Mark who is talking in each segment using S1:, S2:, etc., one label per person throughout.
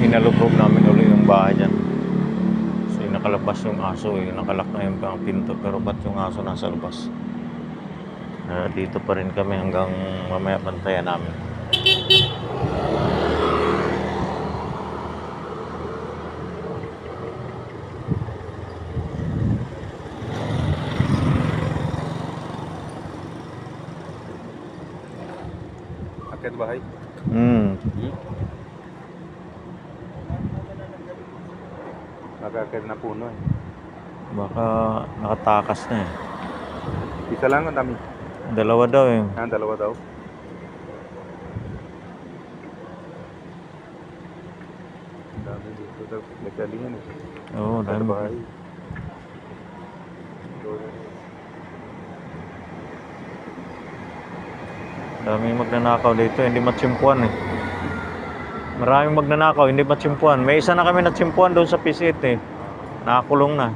S1: Inalubog namin ulit yung bahay dyan. So nakalabas yung aso nakalak na yung pinto, pero ba't yung aso nasa labas? Dito pa rin kami hanggang mamaya bantayan namin.
S2: Akit bahay? Nakakit na puno eh.
S1: Baka nakatakas na eh.
S2: Isa lang ang dami.
S1: Dalawa daw eh.
S2: Dalawa daw. Dami dito daw. Nagkalingan eh.
S1: Oo,
S2: Sa
S1: dami.
S2: bahay.
S1: Daming magnanakaw dito, hindi matsimpuan eh. Maraming magnanakaw, hindi matsimpuan. May isa na kami natsimpuan doon sa Pisit eh. Nakakulong na.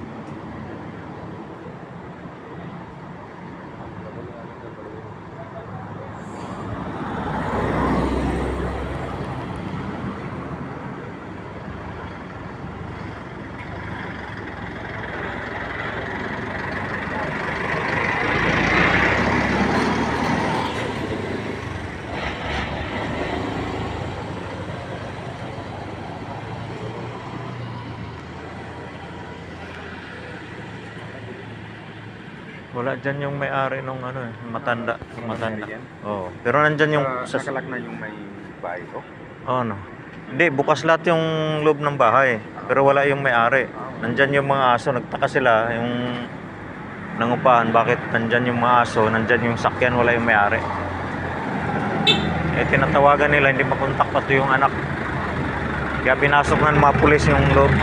S1: Wala dyan yung may-ari nung ano eh, matanda. Matanda. Oo. Pero nandyan yung...
S2: Nakalak na yung may bahay ko?
S1: Oo, no. Hindi, bukas lahat yung loob ng bahay. Pero wala yung may-ari. Nandyan yung mga aso. Nagtaka sila yung nangupahan. Bakit nandyan yung mga aso, nandyan yung sakyan, wala yung may-ari. Eh, tinatawagan nila, hindi makontak pati yung anak. Kaya pinasok na ng mga pulis yung loob.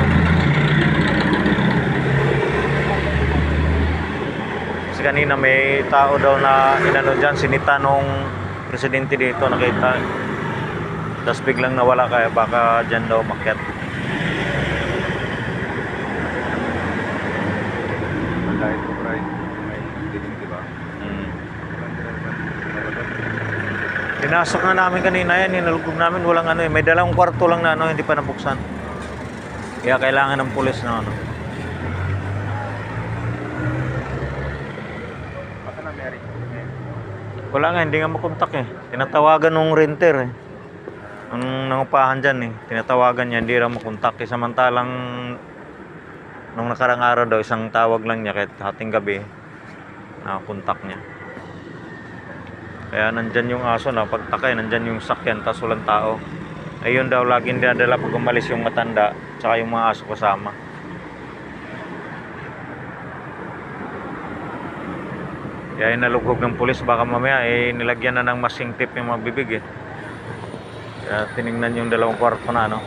S1: Kasi kanina may tao daw na inano dyan, sinita nung presidente dito, nakita. Tapos biglang nawala, kaya baka dyan daw makyat.
S2: Dahil ko right, may dilim, di ba?
S1: Pinasok na namin kanina yan, inalugog namin, walang ano eh. May dalawang kwarto lang na ano, hindi pa nabuksan. Kaya kailangan ng pulis na ano.
S2: Baka na meron.
S1: Wala nga, hindi nga makontak eh. Tinatawagan nung renter eh. Ang nangupahan dyan eh. Tinatawagan niya, hindi raw makontak. Eh, samantalang nung nakarang araw daw, isang tawag lang niya kahit hating gabi, nakakontak niya. Kaya nandyan yung aso na pagtakay, nandyan yung sakyan, tas walang tao. Ayun daw, laging dinadala pag umalis yung matanda, tsaka yung mga aso kasama. Kaya inalugog ng pulis, baka mamaya nilagyan na ng masking tape yung mga bibig eh. Kaya tiningnan yung dalawang kwarto na ano.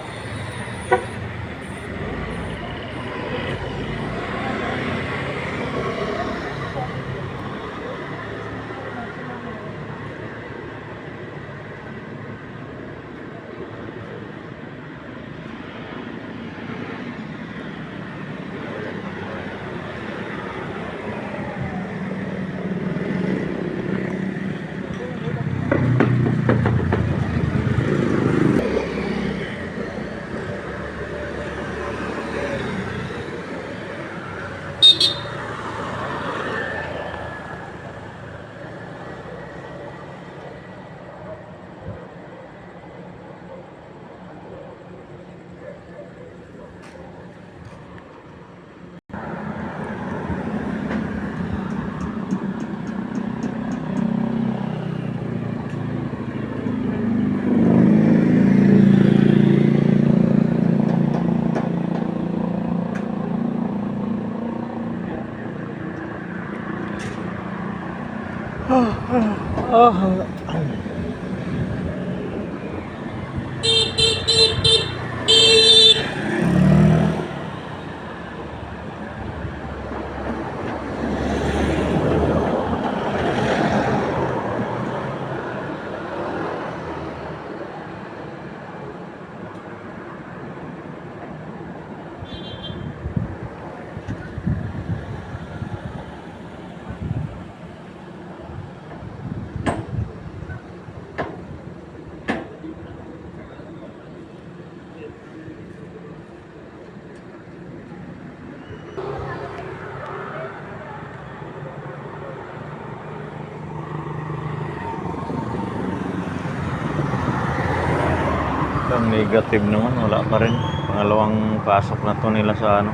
S1: Ang negative naman, wala pa rin. Pangalawang pasok na to nila sa ano.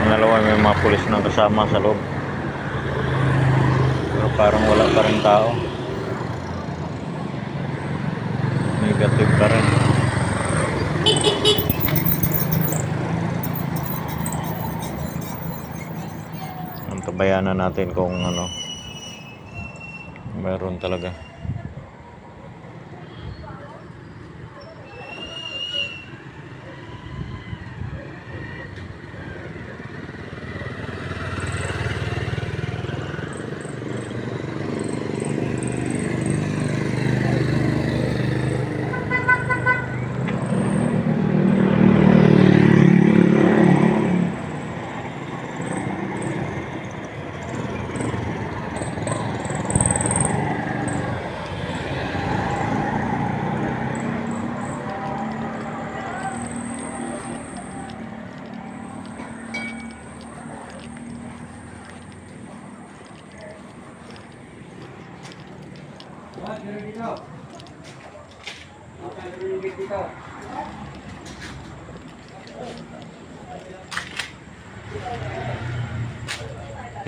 S1: Pangalawa, may mga pulis na kasama sa loob. Pero parang wala pa rin tao. Negative pa rin. Antabayan na natin kung ano meron talaga.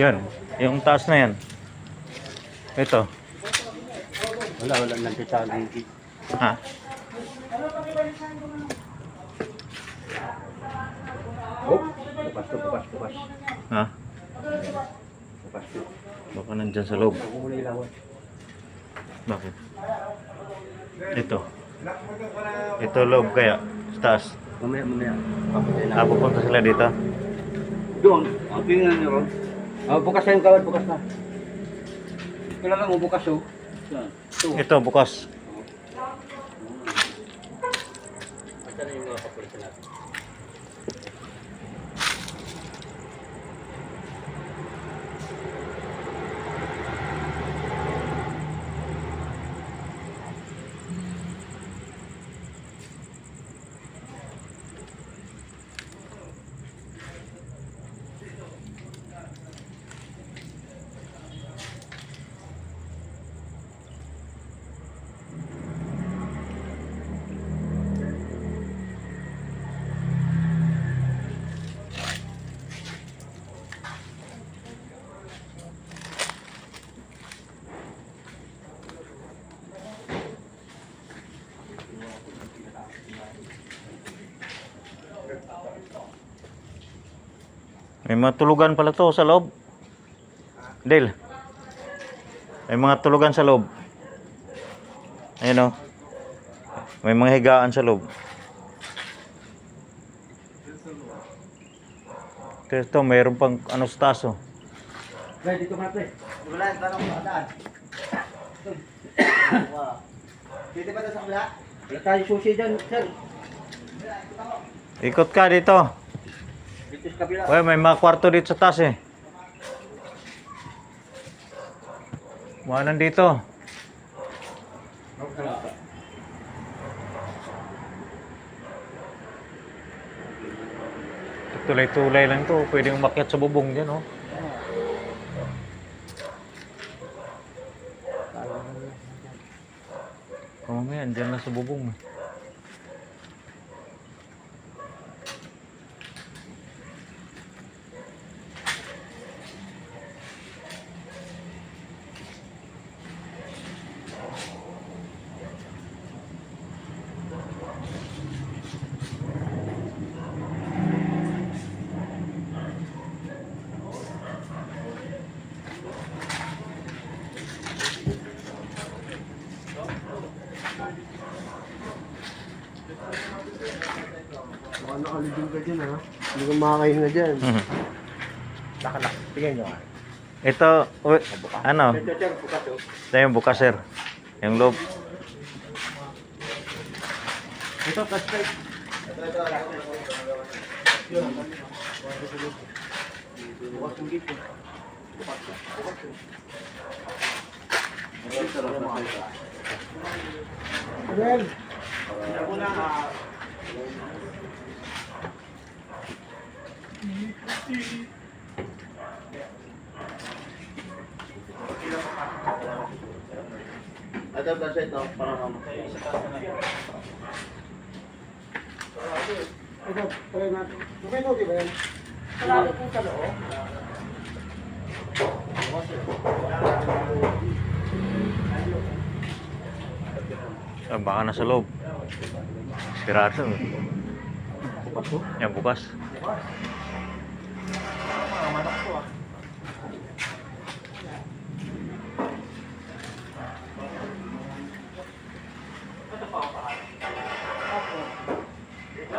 S1: Yan, yung taas na yan. Ito.
S2: Wala nang titago.
S1: Ha?
S2: Oh, bukas.
S1: Ha?
S2: Bukas.
S1: Baka nandyan sa loob.
S2: Ako muna ilawan.
S1: Bakit? Ito. Ito loob kaya. Sa taas.
S2: Mamaya.
S1: Pupunta sila dito.
S2: Doon, tingnan niyo ron. Bukas na yung kawad, bukas na. Kailangan mo bukas oh.
S1: Ito, bukas.
S2: Asa na yung mga kapulisan natin?
S1: May mga tulugan pala to sa loob. Dale. May mga tulugan sa loob. Ayun o. May mga higaan sa loob. Ito, mayroon pang ano sa taas oh.
S2: Guys, dito ka pre. Wala, tanong mo daan. Dito ba sa kabila? Wala tayo susi dyan, sir.
S1: Ikot ka dito.
S2: Dito sa kabila.
S1: Uy, may mga kwarto dito sa taas eh. Mga nandito. Tulay-tulay lang to. Pwedeng umakyat sa bubong dyan oh. Mamaya, andyan na sa bubong.
S2: Ano kalibing ka dyan ha? Hindi ka makakain na dyan.
S1: Mhm.
S2: Nakalak. Tingnan nyo.
S1: Ito, ano?
S2: Ito sir, bukas oh.
S1: Ito yung bukas, sir. Yung loob.
S2: Ito, flashlight. Bukas yung gate. Well, ako na Ito, flashlight oh, para mama.
S3: Ito, try natin. Okay, okay ba yan?
S4: Sarado po sa loob.
S1: Baka nasa loob. Sirado. Yan, bukas.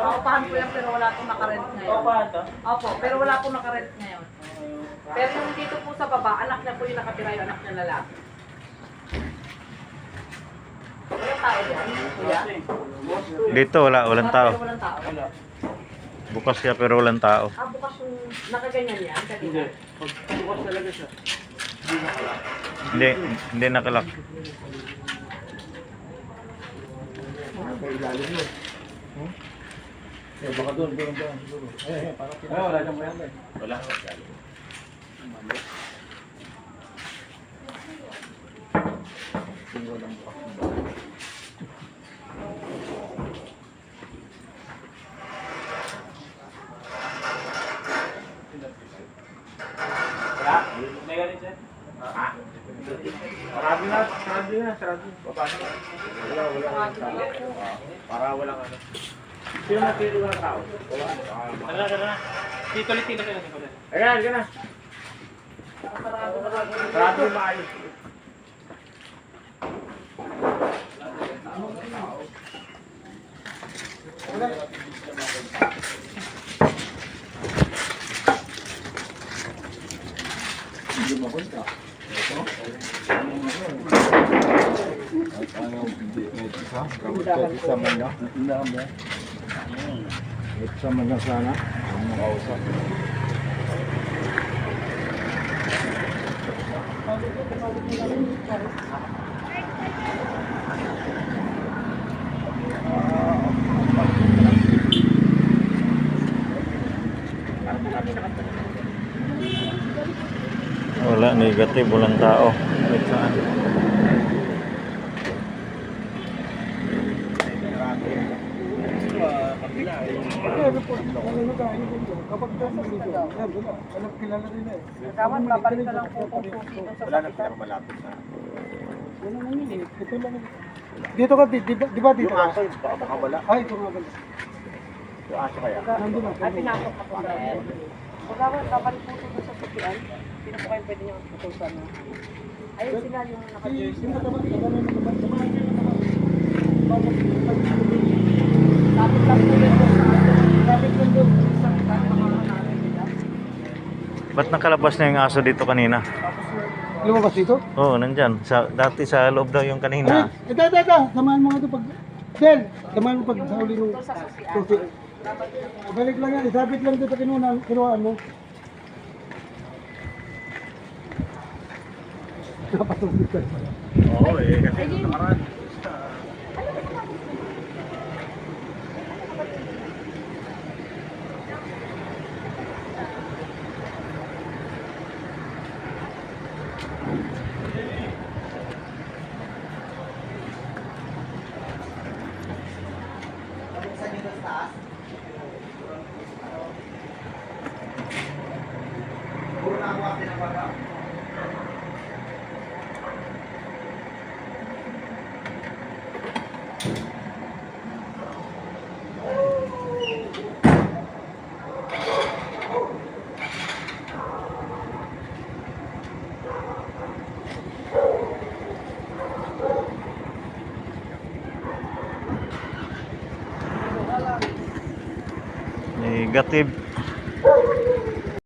S4: Paupahan po yan pero wala pong nakarent ngayon. Paupahan to? Opo, pero wala pong nakarent ngayon. Pero yung dito po sa baba, anak niya po yung nakatira yung anak niya lalaki. Walang tao dyan, kuya?
S1: Dito, walang tao.
S4: Pero walang tao.
S1: Bukas siya pero walang tao.
S4: Ah, bukas yung nakaganyan yan kanina.
S2: Bukas talaga siya.
S1: Hindi nakalak.
S3: Baka doon siguro.
S2: Wala siyang bayan ba? Wala. May ganit siya? Sarado na. Papasok. Wala. Para walang ano. Sino matiro ng tao? Tara. Dito ulit ka na. Ayan, ka na. Sarado yung maayos.
S3: Sama na sana. Ang makausap.
S1: Wala, negative, walang tao. Wait, saan?
S3: Kapag nasa dito, alam kilala rin eh.
S4: Dapat babalik ka lang po kung dito sa hospital.
S2: malapit na.
S3: Wala nang yun eh. Ito lang. Dito ka, di ba dito?
S2: Yung aso, baka wala.
S3: Ay, ito nga pala.
S2: Yung aso kaya.
S3: Nandun na.
S4: Ay, pinasok ako sa akin. Pagkawal, babalik po dito sa hospital. Sino po kayo pwede niyong tutusan? Ayun sila yung naka-jersey.
S3: Sino ka ba? Samahan niyo naman.
S4: Lapit lang po yun sa
S3: Kapit lang doon.
S1: Ba't nakalabas na yung aso dito kanina?
S3: Lumabas dito?
S1: Oo, nandyan. Dati sa loob daw yung kanina.
S3: Ay, ito. Samahan mo nga ito pag... Del, samahan mo pag sa huli nung... Susi. Balik lang yan. Isabit lang dito kinuhaan mo. Napatulog ka.
S2: Oo eh, kasi ito nakaraan.
S1: Negative.